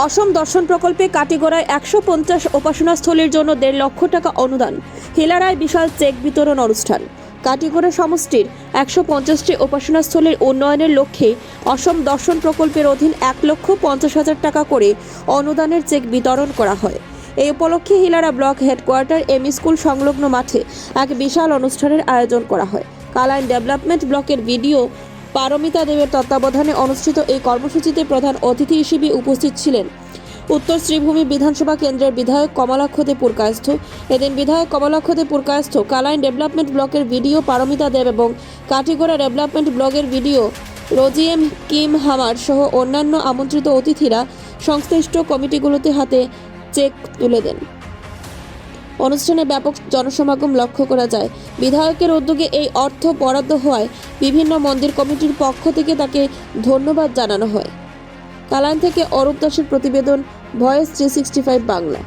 অসম দর্শন প্রকল্পে কাটিগড়ায় 150 উপাসনাস্থলীর জন্য 1.5 লক্ষ টাকা অনুদান। হিলারায় বিশাল চেক বিতরণ অনুষ্ঠান। কাটিগড়া সমষ্টির 150টি উপাসনাস্থলীর উন্নয়নের লক্ষ্যে অসম দর্শন প্রকল্পের অধীন 1,50,000 টাকা করে অনুদানের চেক বিতরণ করা হয়। এই উপলক্ষে Hilara block headquarter ME school সংলগ্ন মাঠে এক বিশাল অনুষ্ঠানের আয়োজন করা হয়। কালাইন ডেভেলপমেন্ট ব্লকের ভিডিও পারমিতা দেবের তত্ত্বাবধানে অনুষ্ঠিত এই কর্মসূচিতে প্রধান অতিথি হিসেবে উপস্থিত ছিলেন উত্তর শ্রীভূমি বিধানসভা কেন্দ্রের বিধায়ক কমলাক্ষ দে পুরকায়স্থ। এদিন বিধায়ক কমলাক্ষ দে পুরকায়স্থ, কালাইন ডেভেলপমেন্ট ব্লকের ভিডিও পারমিতা দেব এবং কাটিগড়া ডেভেলপমেন্ট ব্লকের ভিডিও রোজিএম কিম হামার সহ অন্যান্য আমন্ত্রিত অতিথিরা সংশ্লিষ্ট কমিটিগুলোতে হাতে চেক তুলে দেন। অনুষ্ঠানে ব্যাপক জনসমাগম লক্ষ্য করা যায়। বিধায়কের উদ্যোগে এই অর্থ বরাদ্দ হওয়ায় বিভিন্ন মন্দির কমিটির পক্ষ থেকে তাকে ধন্যবাদ জানানো হয়। কালাইন থেকে অরূপ দাসের প্রতিবেদন, ভয়েস 365 বাংলা।